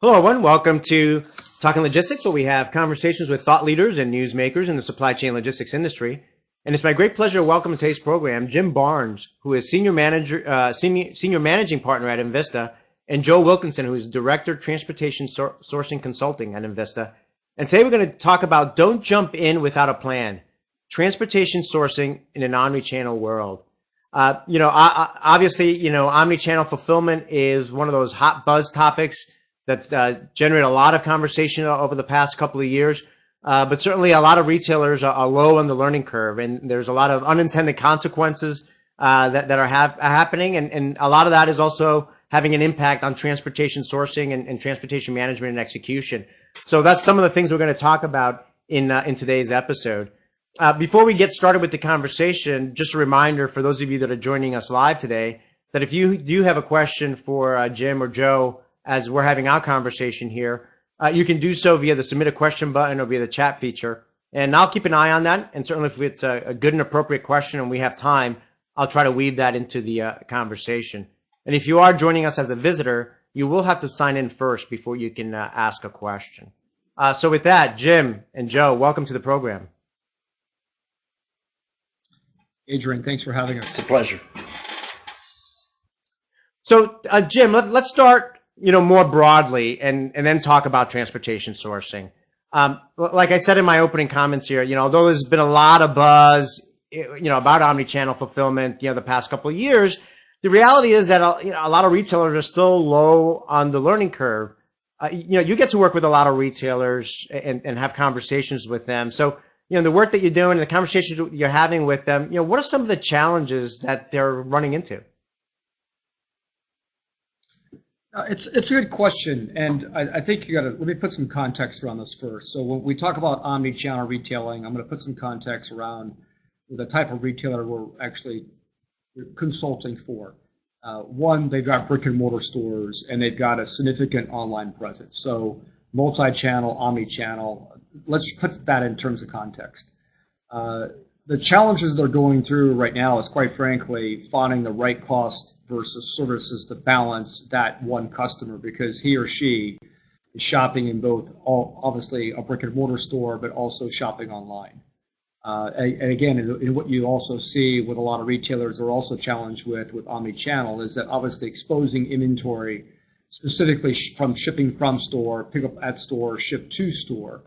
Hello, everyone. Welcome to Talking Logistics, where we have conversations with thought leaders and newsmakers in the supply chain logistics industry. And it's my great pleasure to welcome to today's program Jim Barnes, who is senior managing partner at enVista, and Joe Wilkinson, who is director of transportation sourcing consulting at enVista. And today we're going to talk about don't jump in without a plan: transportation sourcing in an omni-channel world. Obviously, omni-channel fulfillment is one of those hot buzz topics that's generated a lot of conversation over the past couple of years. But certainly a lot of retailers are low on the learning curve, and there's a lot of unintended consequences that are happening, and a lot of that is also having an impact on transportation sourcing and transportation management and execution. So that's some of the things we're going to talk about in today's episode. Before we get started with the conversation, just a reminder for those of you that are joining us live today that if you do have a question for Jim or Joe as we're having our conversation here, you can do so via the submit a question button or via the chat feature. And I'll keep an eye on that. And certainly if it's a good and appropriate question and we have time, I'll try to weave that into the conversation. And if you are joining us as a visitor, you will have to sign in first before you can ask a question. So with that, Jim and Joe, welcome to the program. Adrian, thanks for having us. It's a pleasure. So Jim, let's start more broadly and then talk about transportation sourcing. Like I said in my opening comments here, although there's been a lot of buzz, about omni-channel fulfillment, the past couple of years, the reality is that, a lot of retailers are still low on the learning curve. You get to work with a lot of retailers and have conversations with them. So, the work that you're doing and the conversations you're having with them, what are some of the challenges that they're running into? It's a good question, and I think let me put some context around this first. So when we talk about omni-channel retailing, I'm going to put some context around the type of retailer we're actually consulting for. One, they've got brick and mortar stores, and they've got a significant online presence. So multi-channel, omni-channel, let's put that in terms of context. The challenges they're going through right now is, quite frankly, finding the right cost versus services to balance that one customer, because he or she is shopping in both, obviously, a brick and mortar store, but also shopping online. And again, in what you also see with a lot of retailers are also challenged with omni-channel is that obviously exposing inventory, specifically from shipping from store, pick up at store, ship to store,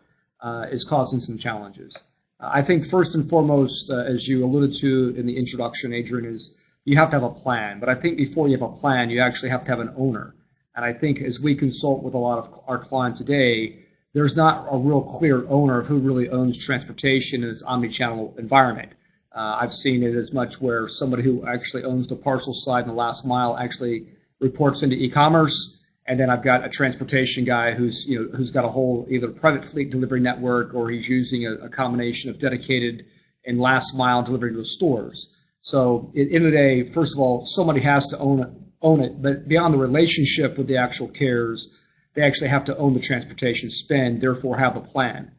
is causing some challenges. I think first and foremost, as you alluded to in the introduction, Adrian, is you have to have a plan. But I think before you have a plan, you actually have to have an owner. And I think as we consult with a lot of our clients today, there's not a real clear owner of who really owns transportation in this omni-channel environment. I've seen it as much where somebody who actually owns the parcel side and the last mile actually reports into e-commerce. And then I've got a transportation guy who's got a whole either private fleet delivery network, or he's using a combination of dedicated and last mile delivery to the stores. So at the end of the day, first of all, somebody has to own it. But beyond the relationship with the actual carriers, they actually have to own the transportation spend, therefore have a plan.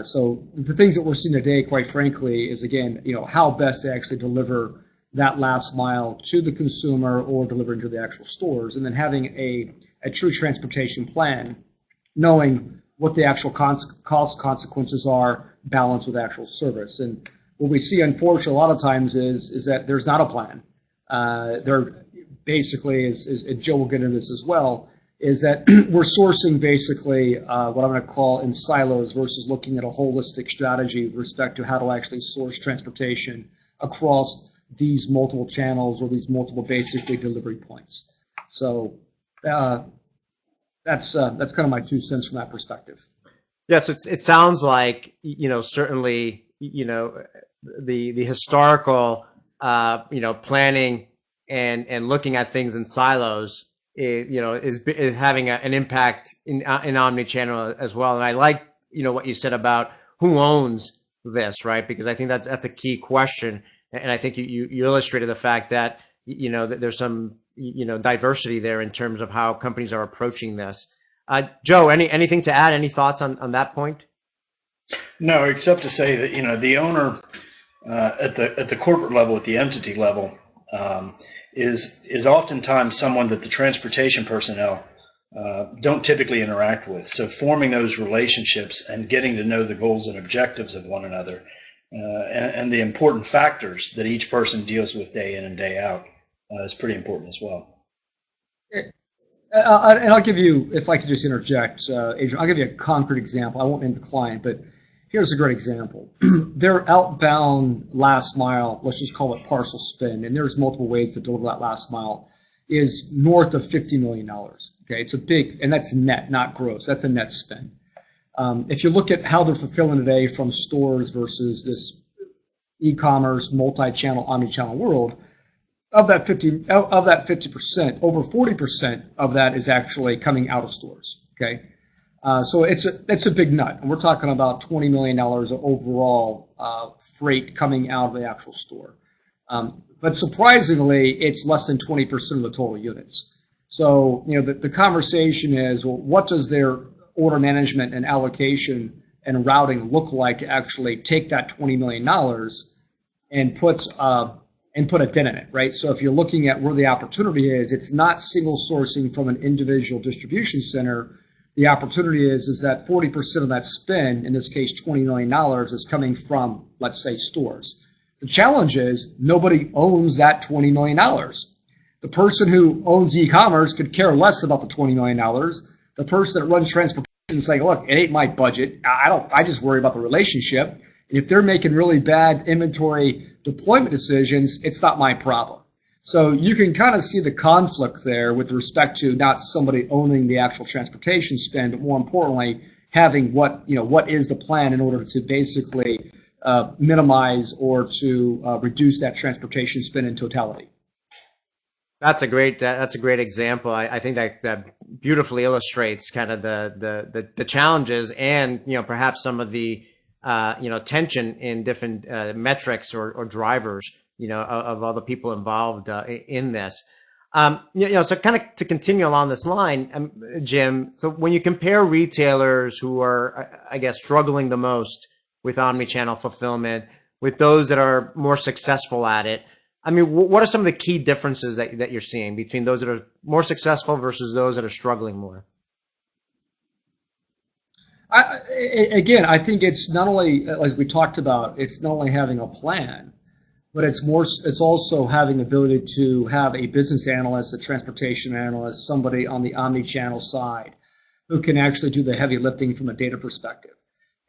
So the things that we're seeing today, quite frankly, is again, how best to actually deliver that last mile to the consumer or delivering to the actual stores, and then having a true transportation plan, knowing what the actual cost consequences are, balanced with actual service. And what we see, unfortunately, a lot of times is that there's not a plan. There basically, as Joe will get into this as well, is that we're sourcing basically what I'm going to call in silos versus looking at a holistic strategy with respect to how to actually source transportation across these multiple channels or these multiple basically delivery points. So that's kind of my 2 cents from that perspective. Yes, it sounds like certainly the historical planning and looking at things in silos is having an impact in omni-channel as well. And I like what you said about who owns this, right? Because I think that's a key question, and I think you illustrated the fact that that there's some diversity there in terms of how companies are approaching this. Joe, anything to add? Any thoughts on that point? No, except to say that the owner at the corporate level, at the entity level, is oftentimes someone that the transportation personnel don't typically interact with. So forming those relationships and getting to know the goals and objectives of one another, and the important factors that each person deals with day in and day out is pretty important as well. And I'll give you, if I could just interject, Adrian, I'll give you a concrete example. I won't name the client, but here's a great example. Their outbound last mile, let's just call it parcel spend, and there's multiple ways to deliver that last mile, is north of $50 million. Okay, it's a big, and that's net, not gross. That's a net spend. If you look at how they're fulfilling today from stores versus this e-commerce, multi-channel, omni-channel world, of that 50%, over 40% of that is actually coming out of stores. Okay, so it's a big nut, and we're talking about $20 million of overall freight coming out of the actual store. But surprisingly, it's less than 20% of the total units. So the conversation is, well, what does their order management and allocation and routing look like to actually take that $20 million and put a dent in it, right? So if you're looking at where the opportunity is, it's not single sourcing from an individual distribution center. The opportunity is that 40% of that spend, in this case $20 million, is coming from, let's say, stores. The challenge is nobody owns that $20 million. The person who owns e-commerce could care less about the $20 million. The person that runs transportation is saying, look, it ain't my budget. I just worry about the relationship. And if they're making really bad inventory deployment decisions, it's not my problem. So you can kind of see the conflict there with respect to not somebody owning the actual transportation spend, but more importantly, having what is the plan in order to basically minimize or to reduce that transportation spend in totality. That's a great example. I think that beautifully illustrates kind of the challenges and perhaps some of the tension in different metrics or drivers of all the people involved in this. So kind of to continue along this line, Jim. So when you compare retailers who are, I guess, struggling the most with omni-channel fulfillment with those that are more successful at it, I mean, what are some of the key differences that you're seeing between those that are more successful versus those that are struggling more? I think it's not only, like we talked about, it's not only having a plan, but it's also having the ability to have a business analyst, a transportation analyst, somebody on the omni-channel side who can actually do the heavy lifting from a data perspective.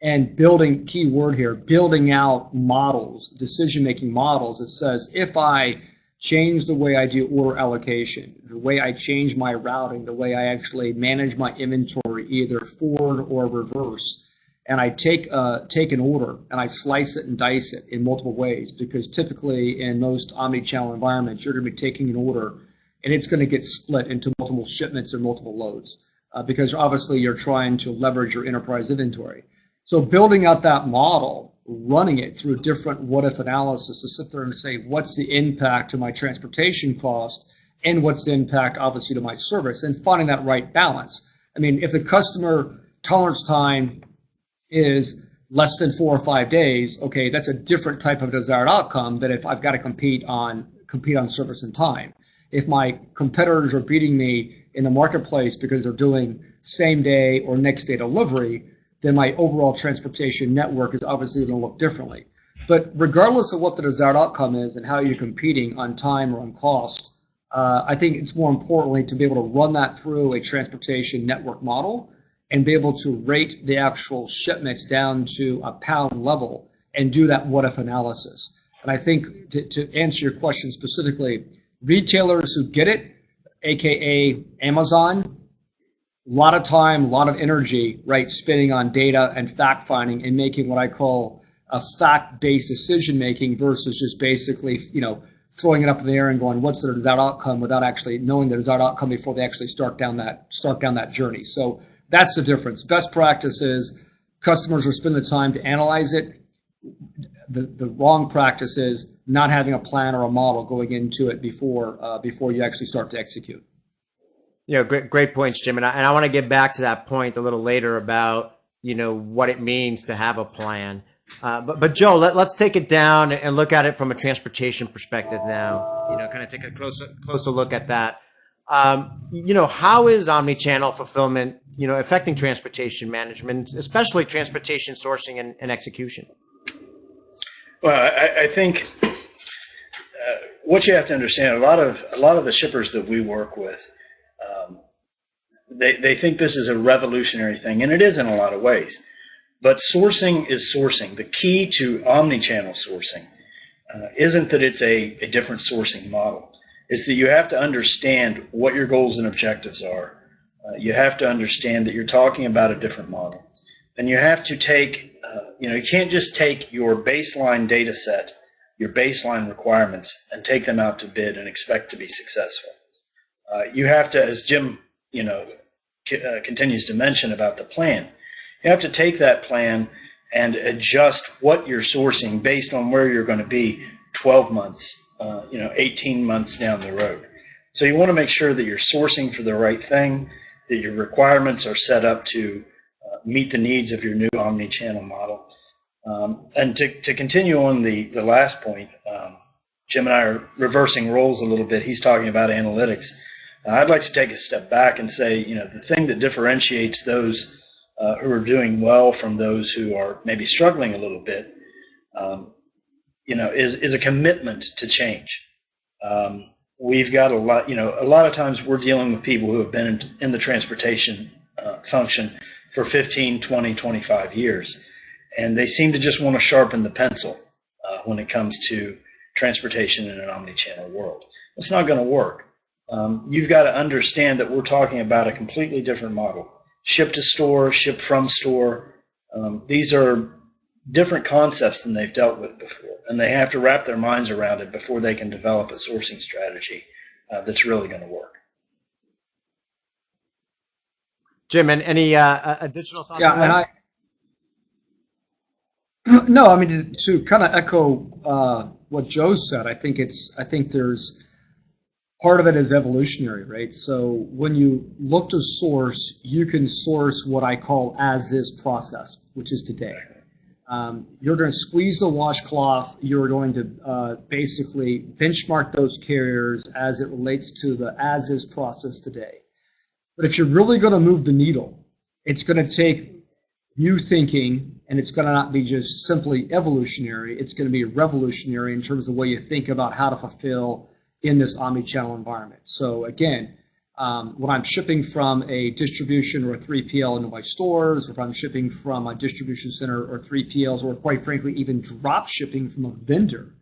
And building, key word here, building out models, decision-making models that says, if I change the way I do order allocation, the way I change my routing, the way I actually manage my inventory, either forward or reverse, and I take an order and I slice it and dice it in multiple ways, because typically in most omni-channel environments, you're going to be taking an order and it's going to get split into multiple shipments or multiple loads, because obviously you're trying to leverage your enterprise inventory. So building out that model, running it through different what-if analysis to sit there and say, what's the impact to my transportation cost and what's the impact, obviously, to my service, and finding that right balance. I mean, if the customer tolerance time is less than 4 or 5 days, okay, that's a different type of desired outcome than if I've got to compete on service and time. If my competitors are beating me in the marketplace because they're doing same day or next day delivery, then my overall transportation network is obviously going to look differently. But regardless of what the desired outcome is and how you're competing on time or on cost, I think it's more importantly to be able to run that through a transportation network model and be able to rate the actual shipments down to a pound level and do that what-if analysis. And I think to answer your question specifically, retailers who get it, aka Amazon, a lot of time, a lot of energy, right, spending on data and fact finding and making what I call a fact-based decision making versus just basically, throwing it up in the air and going, what's the desired outcome, without actually knowing the desired outcome before they actually start down that journey. So that's the difference. Best practice is customers will spend the time to analyze it. The wrong practice is not having a plan or a model going into it before you actually start to execute. Great points, Jim. And I want to get back to that point a little later about, what it means to have a plan. But Joe, let's take it down and look at it from a transportation perspective now, kind of take a closer look at that. How is omni-channel fulfillment, affecting transportation management, especially transportation sourcing and execution? Well, I think what you have to understand, a lot of the shippers that we work with, they think this is a revolutionary thing, and it is in a lot of ways. But sourcing is sourcing. The key to omni-channel sourcing isn't that it's a different sourcing model. It's that you have to understand what your goals and objectives are. You have to understand that you're talking about a different model. And you have to take, you can't just take your baseline data set, your baseline requirements, and take them out to bid and expect to be successful. You have to, as Jim, continues to mention about the plan, you have to take that plan and adjust what you're sourcing based on where you're going to be 12 months, 18 months down the road. So you want to make sure that you're sourcing for the right thing, that your requirements are set up to meet the needs of your new omni-channel model. And to continue on the last point, Jim and I are reversing roles a little bit. He's talking about analytics. I'd like to take a step back and say, the thing that differentiates those who are doing well from those who are maybe struggling a little bit, is a commitment to change. We've got a lot of times we're dealing with people who have been in the transportation function for 15, 20, 25 years, and they seem to just want to sharpen the pencil when it comes to transportation in an omni-channel world. It's not going to work. You've got to understand that we're talking about a completely different model. Ship to store, ship from store. These are different concepts than they've dealt with before, and they have to wrap their minds around it before they can develop a sourcing strategy that's really going to work. Jim, and any additional thoughts on that? No, I mean, to kind of echo what Joe said, I think there's part of it is evolutionary, right? So when you look to source, you can source what I call as is processed, which is today. You're going to squeeze the washcloth. You're going to basically benchmark those carriers as it relates to the as is process today. But if you're really going to move the needle, it's going to take new thinking, and it's going to not be just simply evolutionary. It's going to be revolutionary in terms of the way you think about how to fulfill in this omni-channel environment. So again, when I'm shipping from a distribution or a 3PL into my stores, or if I'm shipping from a distribution center or 3PLs, or quite frankly, even drop shipping from a vendor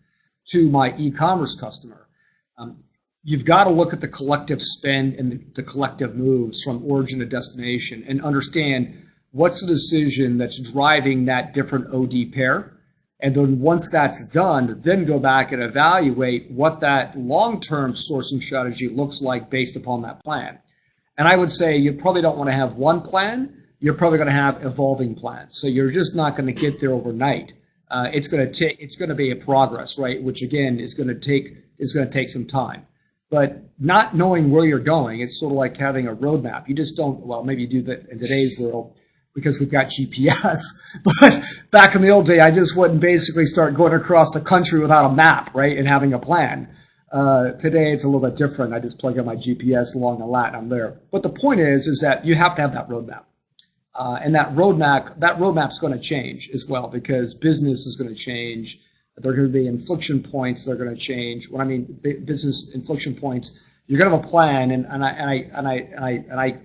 to my e-commerce customer, you've got to look at the collective spend and the collective moves from origin to destination and understand what's the decision that's driving that different OD pair. And then once that's done, then go back and evaluate what that long-term sourcing strategy looks like based upon that plan. And I would say you probably don't want to have one plan. You're probably going to have evolving plans. So you're just not going to get there overnight. It's going to be a progress, right? Which again is going to take some time. But not knowing where you're going, it's sort of like having a roadmap. You just don't. Well, maybe you do that in today's world, because we've got GPS. But back in the old day, I just wouldn't basically start going across the country without a map, right, and having a plan. Today, it's a little bit different. I just plug in my GPS along the lat, and I'm there. But the point is that you have to have that roadmap. And that roadmap's going to change as well, because business is going to change. There are going to be inflection points that are going to change. When I mean business inflection points, you're going to have a plan, and I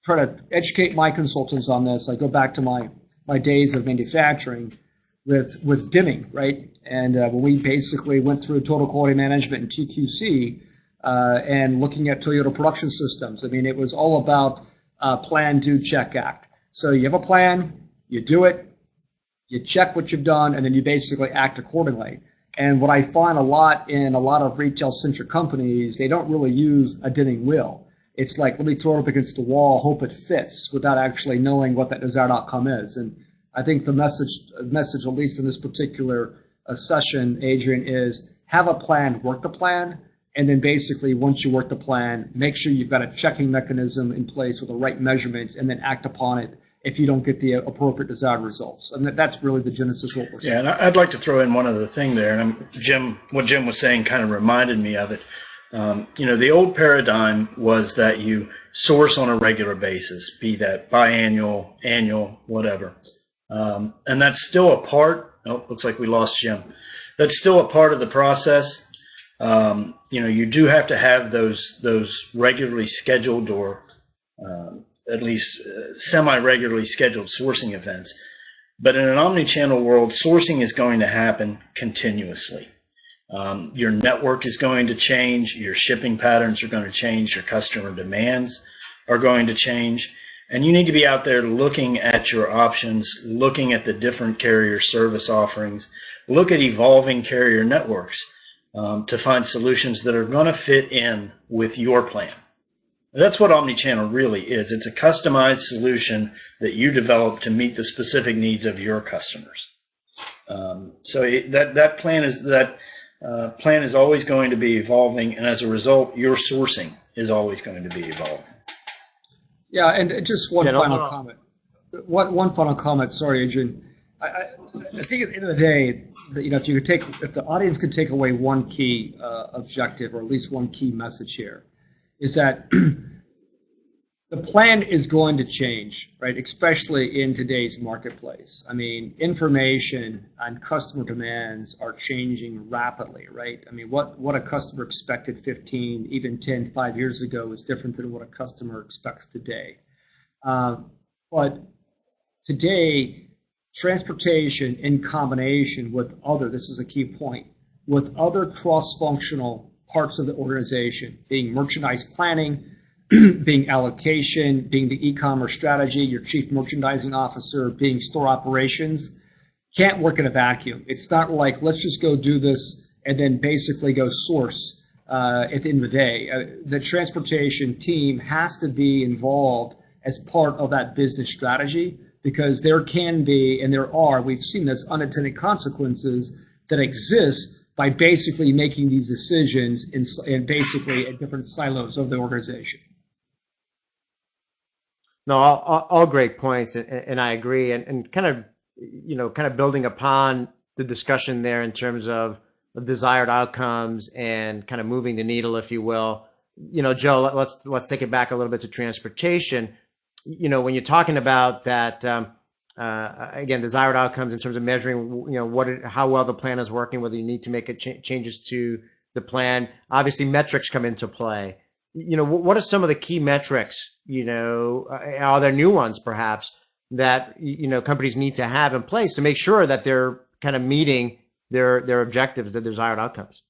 try to educate my consultants on this. I go back to my days of manufacturing with dimming, right? And when we basically went through total quality management and TQC and looking at Toyota production systems, I mean, it was all about plan, do, check, act. So you have a plan, you do it, you check what you've done, and then you basically act accordingly. And what I find a lot in a lot of retail-centric companies, they don't really use a dimming wheel. It's like, let me throw it up against the wall, hope it fits, without actually knowing what that desired outcome is. And I think the message, at least in this particular session, Adrian, is have a plan, work the plan, and then basically once you work the plan, make sure you've got a checking mechanism in place with the right measurements, and then act upon it if you don't get the appropriate desired results. And that's really the genesis of what we're saying. Yeah, and I'd like to throw in one other thing there. And what Jim was saying kind of reminded me of it. The old paradigm was that you source on a regular basis, be that biannual, annual, whatever. And that's still a part. Oh, looks like we lost Jim. That's still a part of the process. You do have to have those regularly scheduled or at least semi-regularly scheduled sourcing events. But in an omni-channel world, sourcing is going to happen continuously. Your network is going to change, your shipping patterns are going to change, your customer demands are going to change, and you need to be out there looking at your options, looking at the different carrier service offerings, look at evolving carrier networks to find solutions that are going to fit in with your plan. That's what omni-channel really is. It's a customized solution that you develop to meet the specific needs of your customers. That plan is always going to be evolving, and as a result, your sourcing is always going to be evolving. Yeah, and just one final comment. One final comment. Sorry, Adrian. I think at the end of the day, if the audience could take away one key objective, or at least one key message here, is that the plan is going to change, right? Especially in today's marketplace. I mean, information and customer demands are changing rapidly, right? I mean, what a customer expected 15, even 10, 5 years ago is different than what a customer expects today. But today, transportation in combination with other, this is a key point, with other cross-functional parts of the organization, being merchandise planning, being allocation, being the e-commerce strategy, your chief merchandising officer, being store operations, can't work in a vacuum. It's not like, let's just go do this and then basically go source at the end of the day. The transportation team has to be involved as part of that business strategy, because there can be, and there are, we've seen this, unintended consequences that exist by basically making these decisions in basically at different silos of the organization. No, all great points, and I agree. And kind of building upon the discussion there in terms of desired outcomes and kind of moving the needle, if you will. Joe, let's take it back a little bit to transportation. When you're talking about that, again, desired outcomes in terms of measuring, how well the plan is working, whether you need to make changes to the plan. Obviously, metrics come into play. What are some of the key metrics? Are there new ones perhaps that companies need to have in place to make sure that they're kind of meeting their objectives, their desired outcomes?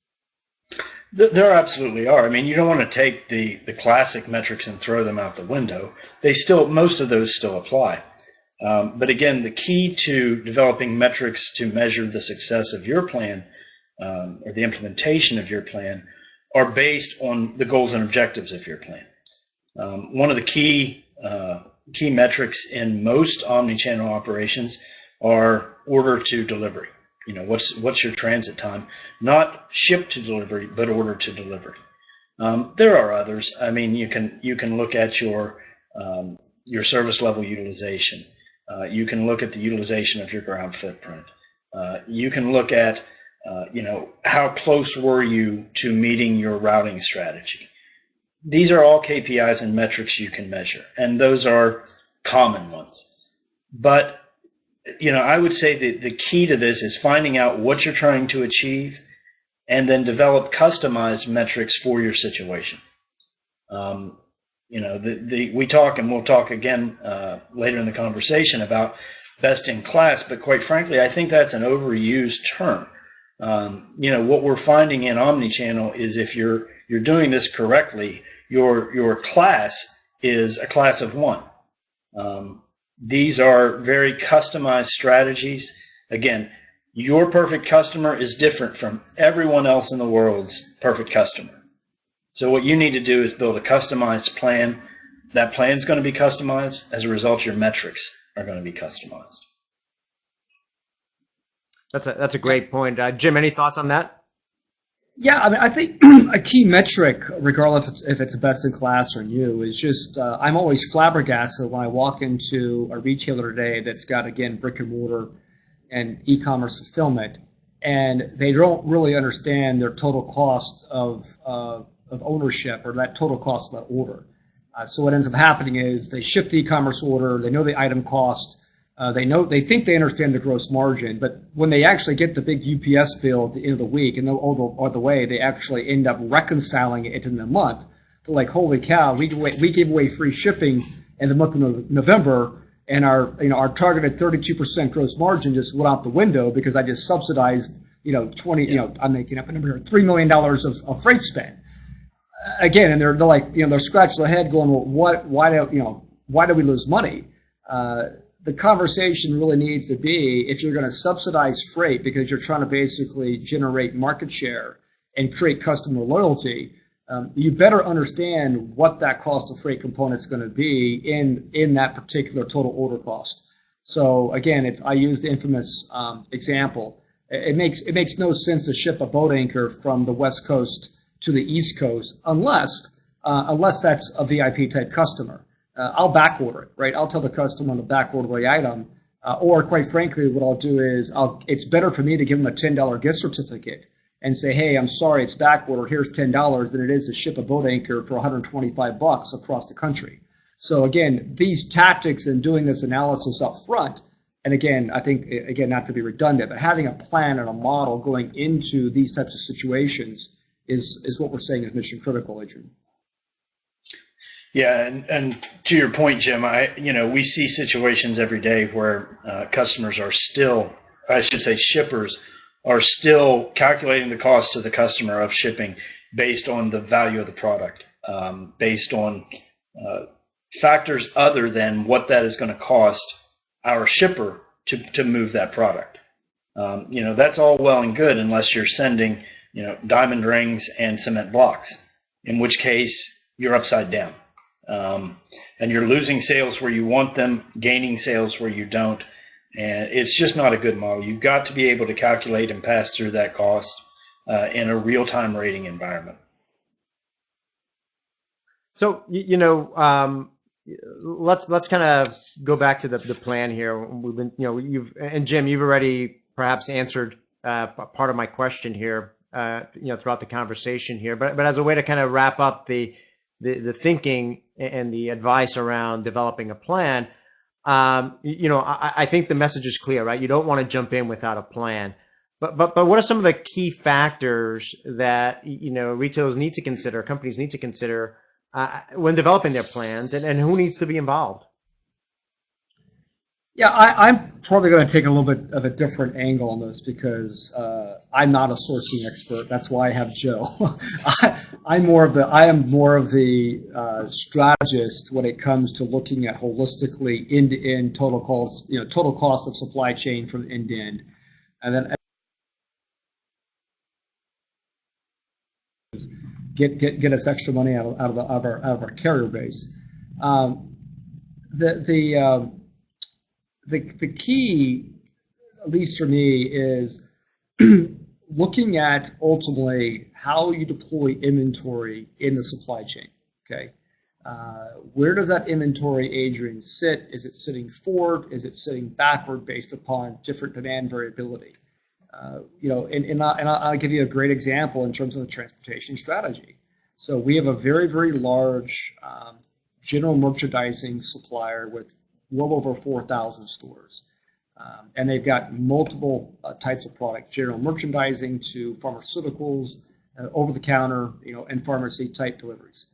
There absolutely are. I mean, you don't want to take the classic metrics and throw them out the window. Most of those still apply. But again, the key to developing metrics to measure the success of your plan or the implementation of your plan are based on the goals and objectives of your plan. One of the key metrics in most omni-channel operations are order to delivery. What's your transit time? Not ship to delivery, but order to delivery. There are others. I mean, you can look at your service level utilization. You can look at the utilization of your ground footprint. You can look at how close were you to meeting your routing strategy. These are all KPIs and metrics you can measure, and those are common ones. But I would say the key to this is finding out what you're trying to achieve and then develop customized metrics for your situation. We talk, and we'll talk again later in the conversation about best in class, but quite frankly, I think that's an overused term. What we're finding in omni-channel is if you're doing this correctly, your class is a class of one. These are very customized strategies. Again, your perfect customer is different from everyone else in the world's perfect customer. So what you need to do is build a customized plan. That plan is going to be customized. As a result, your metrics are going to be customized. That's a great point. Jim, any thoughts on that? Yeah, I mean, I think a key metric, regardless if it's best in class or new, is just I'm always flabbergasted when I walk into a retailer today that's got, again, brick and mortar and e-commerce fulfillment, and they don't really understand their total cost of of ownership or that total cost of that order. So what ends up happening is they ship the e-commerce order, they know the item cost, they think they understand the gross margin, but when they actually get the big UPS bill at the end of the week, and or the way they actually end up reconciling it in the month, they're like, holy cow, we gave away free shipping in the month of November, and our targeted 32% gross margin just went out the window because I just subsidized I'm making up a number here, $3 million of freight spend. Again, and they're like, they're scratching their head going, well, why do we lose money? The conversation really needs to be, if you're going to subsidize freight because you're trying to basically generate market share and create customer loyalty, you better understand what that cost of freight component is going to be in that particular total order cost. So again, I use the infamous example. It makes no sense to ship a boat anchor from the West Coast to the East Coast unless that's a VIP type customer. I'll back order it, right? I'll tell the customer to back order the item, or quite frankly, what I'll do is it's better for me to give them a $10 gift certificate and say, hey, I'm sorry, it's back ordered. Here's $10 than it is to ship a boat anchor for $125 across the country. So again, these tactics and doing this analysis up front, and again, I think, not to be redundant, but having a plan and a model going into these types of situations is what we're saying is mission critical, Adrian. Yeah, and to your point, Jim, we see situations every day where customers are still, I should say shippers, are still calculating the cost to the customer of shipping based on the value of the product, based on factors other than what that is going to cost our shipper to move that product. That's all well and good unless you're sending, diamond rings and cement blocks, in which case you're upside down. And you're losing sales where you want them, gaining sales where you don't. And it's just not a good model. You've got to be able to calculate and pass through that cost in a real-time rating environment. So, let's kind of go back to the plan here. We've been, and Jim, you've already perhaps answered part of my question here, throughout the conversation here. But as a way to kind of wrap up the thinking and the advice around developing a plan, I think the message is clear, right? You don't want to jump in without a plan. But what are some of the key factors that retailers need to consider, companies need to consider when developing their plans, and who needs to be involved? Yeah, I'm probably going to take a little bit of a different angle on this because I'm not a sourcing expert. That's why I have Joe. I am more of the strategist when it comes to looking at holistically end-to-end total cost of supply chain from end to end, and then get us extra money out of our carrier base. The key, at least for me, is looking at ultimately how you deploy inventory in the supply chain. Okay, where does that inventory, Adrian, sit? Is it sitting forward? Is it sitting backward based upon different demand variability? And I'll give you a great example in terms of the transportation strategy. So we have a very, very large general merchandising supplier with well over 4,000 stores. And they've got multiple types of products, general merchandising to pharmaceuticals, over-the-counter, and pharmacy type deliveries.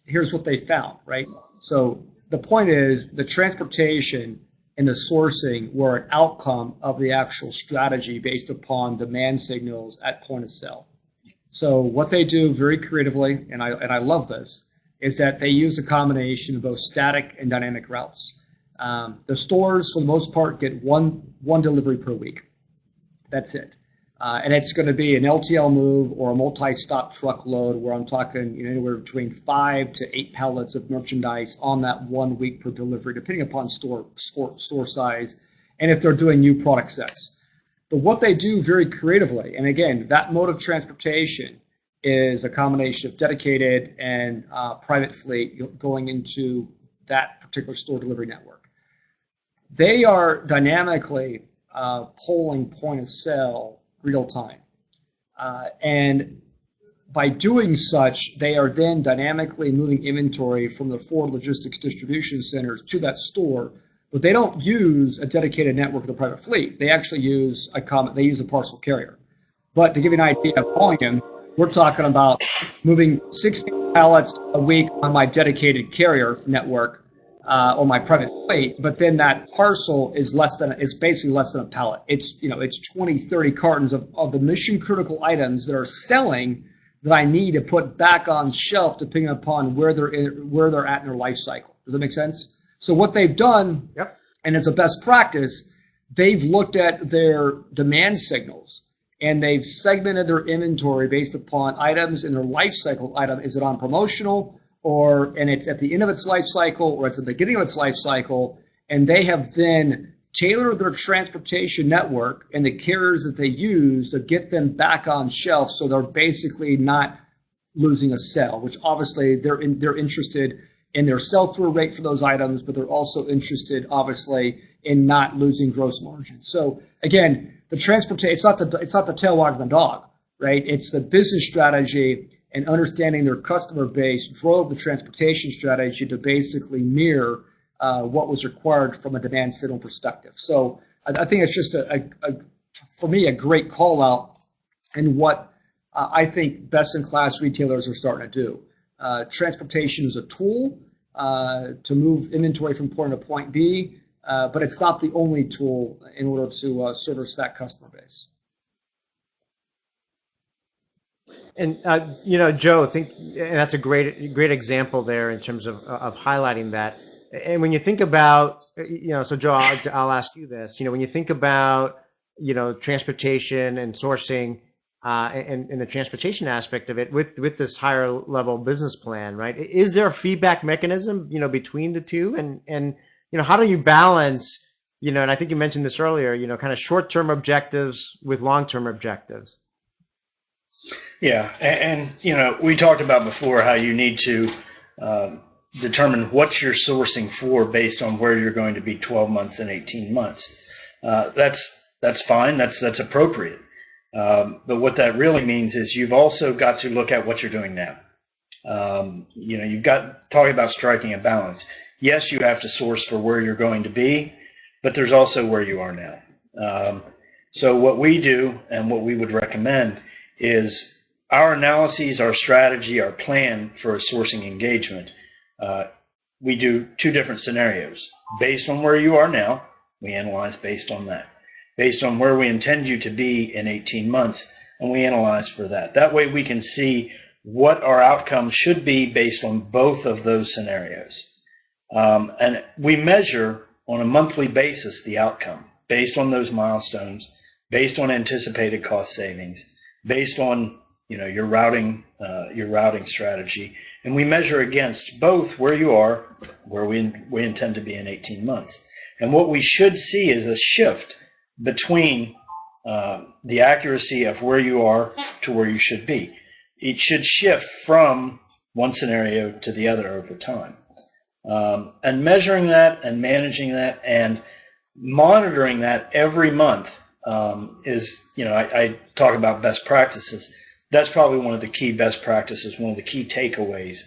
Here's what they found, right? So the point is the transportation and the sourcing were an outcome of the actual strategy based upon demand signals at point of sale. So what they do very creatively, and I love this, is that they use a combination of both static and dynamic routes. The stores, for the most part, get one delivery per week. That's it. And it's going to be an LTL move or a multi-stop truckload where I'm talking anywhere between 5 to 8 pallets of merchandise on that 1 week per delivery, depending upon store size and if they're doing new product sets. But what they do very creatively, and again, that mode of transportation is a combination of dedicated and private fleet going into that particular store delivery network. They are dynamically polling point of sale real time. And by doing such, they are then dynamically moving inventory from the forward logistics distribution centers to that store. But they don't use a dedicated network of the private fleet. They actually use a parcel carrier. But to give you an idea of volume, we're talking about moving 60 pallets a week on my dedicated carrier network or my private fleet. But then that parcel is basically less than a pallet. It's 20, 30 cartons of the mission critical items that are selling that I need to put back on shelf depending upon where they're at in their life cycle. Does that make sense? So what they've done, Yep. and it's a best practice, they've looked at their demand signals and they've segmented their inventory based upon items in their life cycle. Is it on promotional, and it's at the end of its life cycle, or it's at the beginning of its life cycle, and they have then tailored their transportation network and the carriers that they use to get them back on shelf, so they're basically not losing a sale, which obviously they're interested in their sell-through rate for those items, but they're also interested, obviously, in not losing gross margin. So again, the transportation, it's not the tail wagging the dog, right? It's the business strategy and understanding their customer base drove the transportation strategy to basically mirror what was required from a demand signal perspective. So I think it's just for me, a great call out and what I think best-in-class retailers are starting to do. Transportation is a tool to move inventory from point A to point B, but it's not the only tool in order to service that customer base. And Joe, and that's a great example there in terms of highlighting that. And when you think about, so Joe, I'll ask you this. When you think about, transportation and sourcing, and the transportation aspect of it with this higher level business plan, right? Is there a feedback mechanism, between the two? And how do you balance, and I think you mentioned this earlier, kind of short-term objectives with long-term objectives? Yeah, and we talked about before how you need to determine what you're sourcing for based on where you're going to be 12 months and 18 months. That's fine. That's appropriate. But what that really means is you've also got to look at what you're doing now. You've got talking about striking a balance. Yes, you have to source for where you're going to be, but there's also where you are now. So what we do and what we would recommend is our analyses, our strategy, our plan for a sourcing engagement. We do two different scenarios. Based on where you are now, we analyze based on that. Based on where we intend you to be in 18 months, and we analyze for that. That way we can see what our outcome should be based on both of those scenarios. And we measure on a monthly basis the outcome based on those milestones, based on anticipated cost savings, based on your routing strategy, and we measure against both where you are, where we intend to be in 18 months. And what we should see is a shift between the accuracy of where you are to where you should be. It should shift from one scenario to the other over time. And measuring that and managing that and monitoring that every month is, I talk about best practices. That's probably one of the key best practices, one of the key takeaways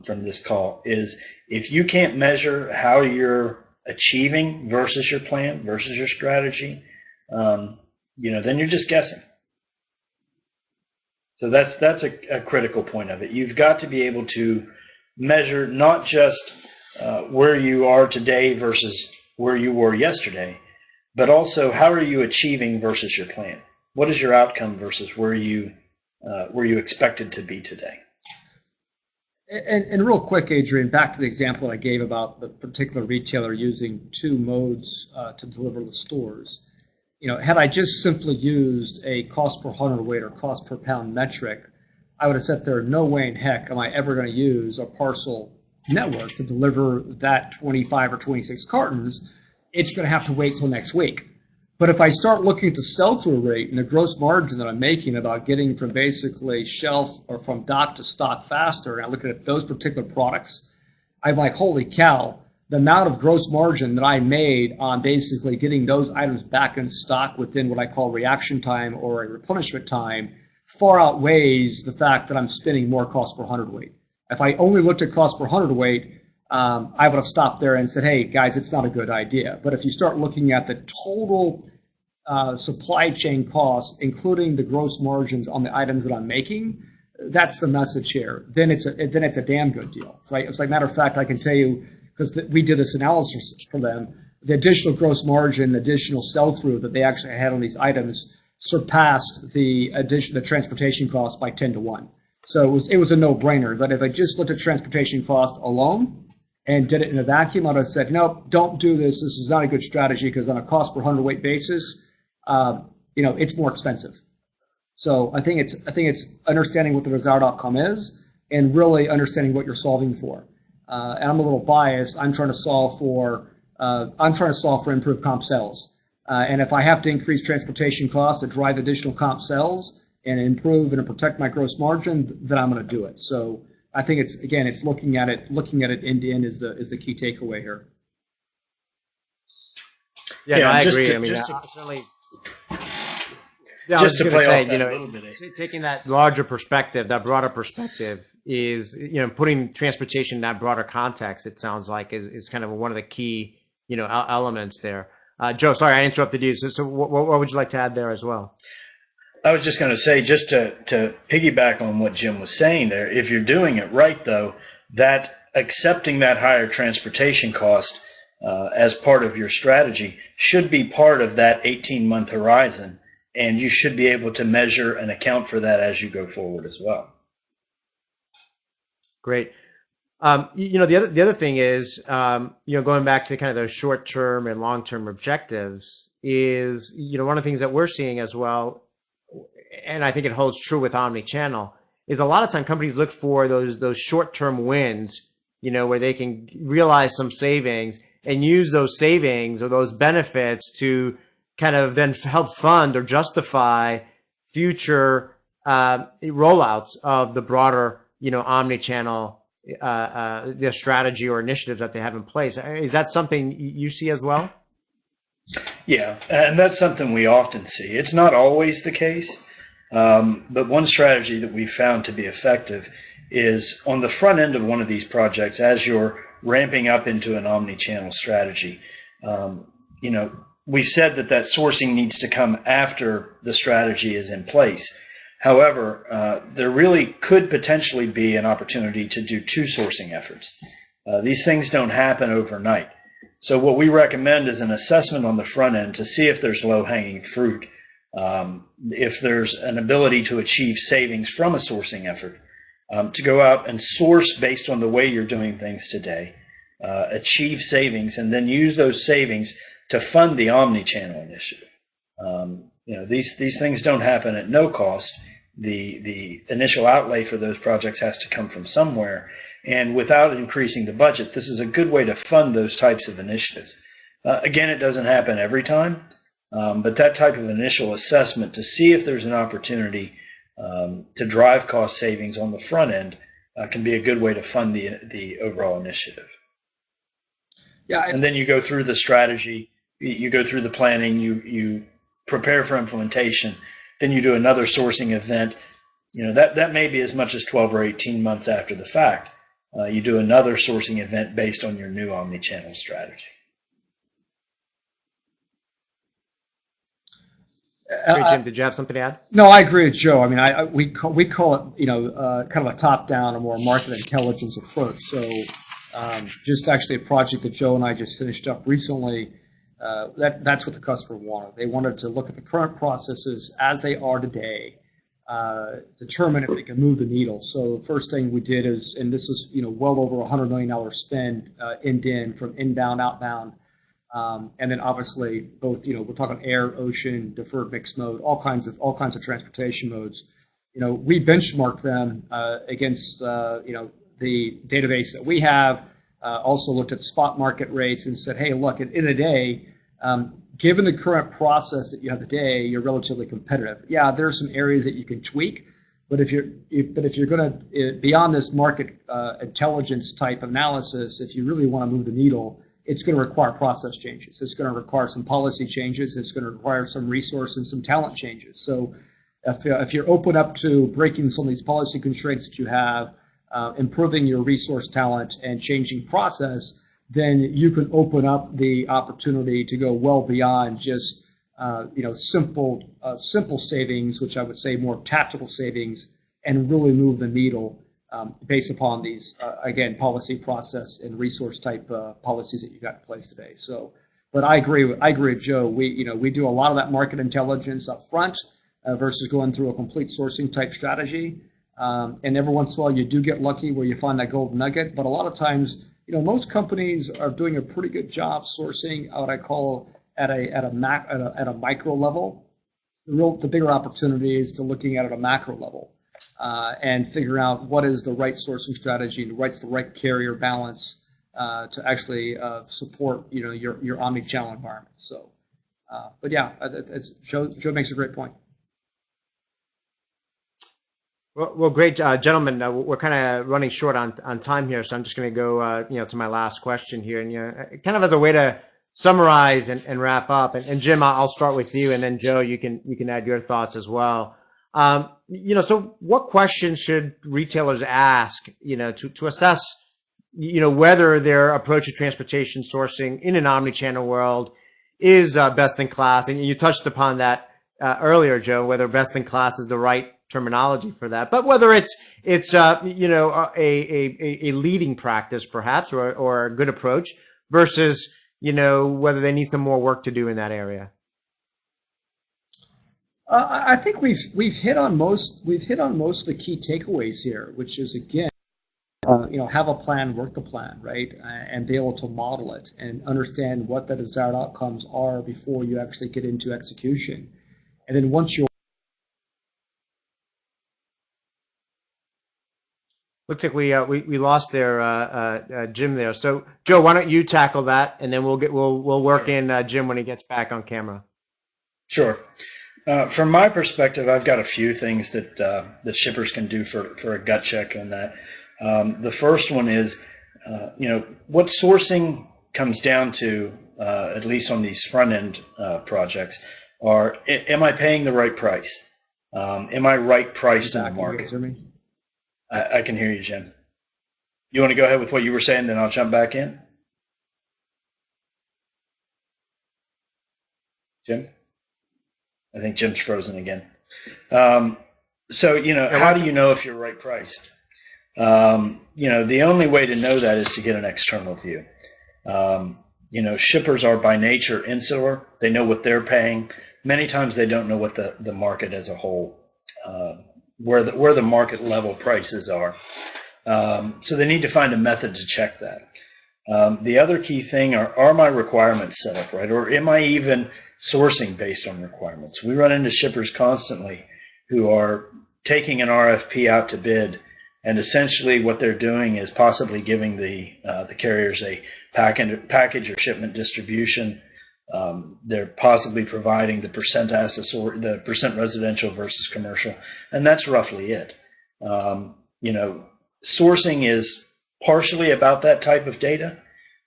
from this call is if you can't measure how you're achieving versus your plan, versus your strategy, then you're just guessing. So that's a critical point of it. You've got to be able to measure not just where you are today versus where you were yesterday, but also how are you achieving versus your plan? What is your outcome versus where you expected to be today? And real quick, Adrian, back to the example that I gave about the particular retailer using two modes to deliver the stores. Had I just simply used a cost per hundredweight or cost per pound metric, I would have said there no way in heck am I ever going to use a parcel network to deliver that 25 or 26 cartons. It's going to have to wait till next week. But if I start looking at the sell-through rate and the gross margin that I'm making about getting from basically shelf or from dock to stock faster, and I look at those particular products, I'm like, holy cow, the amount of gross margin that I made on basically getting those items back in stock within what I call reaction time or a replenishment time far outweighs the fact that I'm spending more cost per hundredweight. If I only looked at cost per hundredweight, I would have stopped there and said, hey, guys, it's not a good idea. But if you start looking at the total supply chain costs, including the gross margins on the items that I'm making, that's the message here. Then it's a damn good deal, right? As a matter of fact, I can tell you, because we did this analysis for them, the additional gross margin, the additional sell-through that they actually had on these items surpassed the transportation cost by 10 to 1. So it was a no-brainer. But if I just looked at transportation cost alone and did it in a vacuum, I'd have said, no, don't do this. This is not a good strategy because on a cost per hundredweight basis, it's more expensive. So I think it's understanding what the desired outcome is and really understanding what you're solving for. And I'm a little biased. I'm trying to solve for improved comp sales. And if I have to increase transportation costs to drive additional comp sales and improve and protect my gross margin, then I'm going to do it. So I think it's looking at it end to end is the key takeaway here. Yeah, no, I agree. Certainly. Yeah, just to play off that a little bit. Taking that larger perspective, that broader perspective is, putting transportation in that broader context, it sounds like is kind of one of the key, elements there. Joe, sorry, I interrupted you. So what would you like to add there as well? I was just going to say, just to piggyback on what Jim was saying there, if you're doing it right, though, that accepting that higher transportation cost as part of your strategy should be part of that 18-month horizon, and you should be able to measure and account for that as you go forward as well. Great. The other thing is, going back to kind of those short-term and long-term objectives is, one of the things that we're seeing as well, and I think it holds true with Omni-channel, is a lot of time companies look for those short-term wins, where they can realize some savings and use those savings or those benefits to kind of then help fund or justify future rollouts of the broader, Omni-channel the strategy or initiatives that they have in place. Is that something you see as well? Yeah, and that's something we often see. It's not always the case, but one strategy that we found to be effective is on the front end of one of these projects, as you're ramping up into an omni-channel strategy, we said that sourcing needs to come after the strategy is in place. However, there really could potentially be an opportunity to do two sourcing efforts. These things don't happen overnight. So what we recommend is an assessment on the front end to see if there's low-hanging fruit, if there's an ability to achieve savings from a sourcing effort, to go out and source based on the way you're doing things today, achieve savings, and then use those savings to fund the omni-channel initiative. These things don't happen at no cost. The initial outlay for those projects has to come from somewhere, and without increasing the budget, this is a good way to fund those types of initiatives. Again, it doesn't happen every time, but that type of initial assessment to see if there's an opportunity to drive cost savings on the front end can be a good way to fund the overall initiative. Yeah, and then you go through the strategy, you go through the planning, you prepare for implementation, then you do another sourcing event. That may be as much as 12 or 18 months after the fact. You do another sourcing event based on your new omni-channel strategy. Great, Jim, did you have something to add? No, I agree with Joe. I mean, we call it, kind of a top-down, a more market intelligence approach. So just actually a project that Joe and I just finished up recently, that's what the customer wanted. They wanted to look at the current processes as they are today, determine if they can move the needle. So the first thing we did is, and this is well over $100 million spend end-to-end from inbound, outbound, and then obviously both we're talking air, ocean, deferred mixed mode, all kinds of transportation modes. We benchmarked them against the database that we have. Also looked at spot market rates and said, hey, look, at the end of the day, given the current process that you have today, you're relatively competitive. Yeah, there are some areas that you can tweak, but if you're going to, beyond this market intelligence type analysis, if you really want to move the needle, it's going to require process changes. It's going to require some policy changes. It's going to require some resource and some talent changes. So If you're open up to breaking some of these policy constraints that you have, improving your resource talent and changing process, then you can open up the opportunity to go well beyond just simple savings, which I would say more tactical savings, and really move the needle based upon these again policy process and resource type policies that you got in place today. So, but I agree with Joe. We do a lot of that market intelligence up front versus going through a complete sourcing type strategy. And every once in a while you do get lucky where you find that gold nugget, but a lot of times, most companies are doing a pretty good job sourcing what I call at a micro level. The bigger opportunity is to looking at a macro level and figure out what is the right sourcing strategy, what's the right carrier balance to actually support your omni-channel environment. So, but yeah, Joe makes a great point. Well, great, gentlemen. We're kind of running short on time here, so I'm just going to go, to my last question here, and kind of as a way to summarize and wrap up. And Jim, I'll start with you, and then Joe, you can add your thoughts as well. So what questions should retailers ask, to assess, whether their approach to transportation sourcing in an omni-channel world is best in class? And you touched upon that earlier, Joe, whether best in class is the right terminology for that, but whether it's a leading practice perhaps or a good approach versus whether they need some more work to do in that area. I think we've hit on most of the key takeaways here, which is again, have a plan, work the plan, right, and be able to model it and understand what the desired outcomes are before you actually get into execution, and then once you. Looks like we lost their Jim there. So Joe, why don't you tackle that, and then we'll work in Jim when he gets back on camera. Sure. From my perspective, I've got a few things that shippers can do for a gut check on that. The first one is, what sourcing comes down to, at least on these front end projects, are am I paying the right price? Am I right priced in the market? I can hear you, Jim. You want to go ahead with what you were saying, then I'll jump back in? Jim? I think Jim's frozen again. So, how do you know if you're right priced? The only way to know that is to get an external view. Shippers are by nature insular. They know what they're paying. Many times they don't know what the market as a whole where the market level prices are. So they need to find a method to check that. The other key thing are my requirements set up right, or am I even sourcing based on requirements? We run into shippers constantly who are taking an RFP out to bid, and essentially what they're doing is possibly giving the carriers a package or shipment distribution. They're possibly providing the percent assets or the percent residential versus commercial, and that's roughly it. Sourcing is partially about that type of data.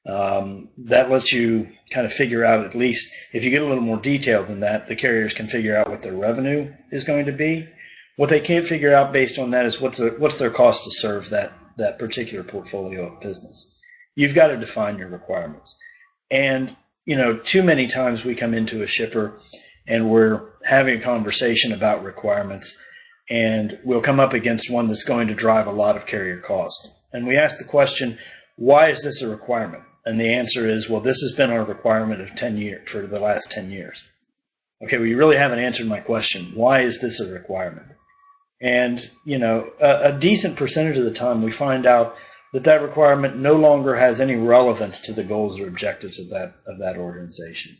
That lets you kind of figure out, at least if you get a little more detailed than that, the carriers can figure out what their revenue is going to be. What they can't figure out based on that is what's their cost to serve that particular portfolio of business. You've got to define your requirements. And too many times we come into a shipper and we're having a conversation about requirements, and we'll come up against one that's going to drive a lot of carrier cost. And we ask the question, why is this a requirement? And the answer is, well, this has been our requirement of 10 years for the last 10 years. Okay, well, you really haven't answered my question. Why is this a requirement? And, a decent percentage of the time we find out that requirement no longer has any relevance to the goals or objectives of that organization.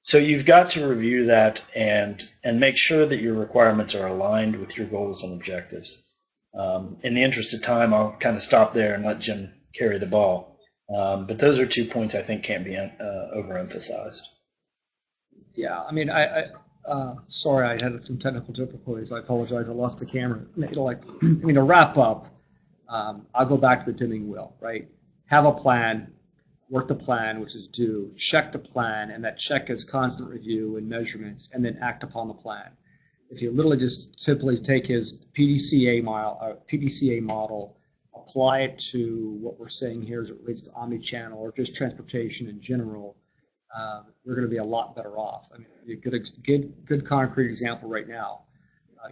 So you've got to review that and make sure that your requirements are aligned with your goals and objectives. In the interest of time, I'll kind of stop there and let Jim carry the ball. But those are 2 points I think can't be overemphasized. Yeah, I mean, sorry, I had some technical difficulties. I apologize. I lost the camera. To wrap up, I'll go back to the dimming wheel, right? Have a plan, work the plan, which is check the plan, and that check is constant review and measurements, and then act upon the plan. if you literally just simply take his PDCA model, apply it to what we're saying here as it relates to omni-channel or just transportation in general, we're going to be a lot better off. I mean, a good concrete example right now.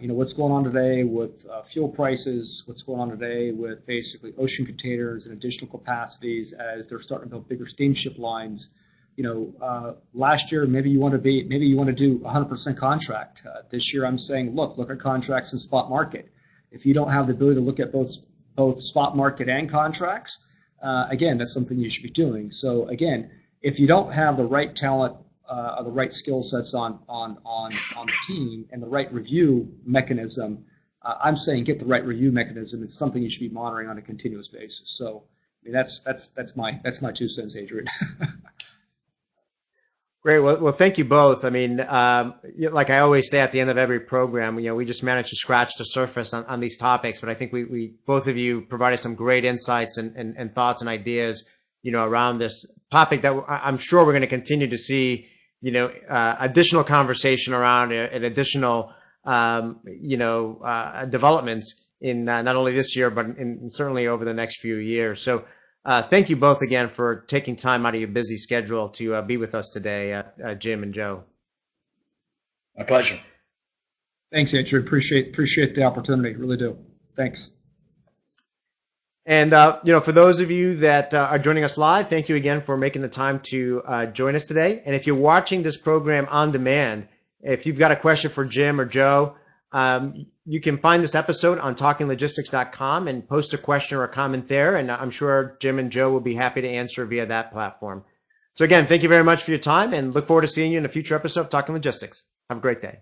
What's going on today with fuel prices, what's going on today with basically ocean containers and additional capacities as they're starting to build bigger steamship lines. Last year, maybe you want to do 100% contract. This year, I'm saying, look at contracts and spot market. If you don't have the ability to look at both spot market and contracts, again, that's something you should be doing. So again, if you don't have the right talent or the right skill sets on the team and the right review mechanism, I'm saying get the right review mechanism. It's something you should be monitoring on a continuous basis. So I mean, that's my 2 cents, Adrian. Great. Well, thank you both. I mean, like I always say at the end of every program, we just managed to scratch the surface on these topics, but I think we both of you provided some great insights and thoughts and ideas, around this topic that I'm sure we're going to continue to see, additional conversation around and additional, developments in not only this year, but certainly over the next few years. So thank you both again for taking time out of your busy schedule to be with us today, Jim and Joe. My pleasure. Thanks, Adrian. Appreciate the opportunity. Really do. Thanks. And, for those of you that are joining us live, thank you again for making the time to join us today. And if you're watching this program on demand, if you've got a question for Jim or Joe, you can find this episode on talkinglogistics.com and post a question or a comment there. And I'm sure Jim and Joe will be happy to answer via that platform. So again, thank you very much for your time and look forward to seeing you in a future episode of Talking Logistics. Have a great day.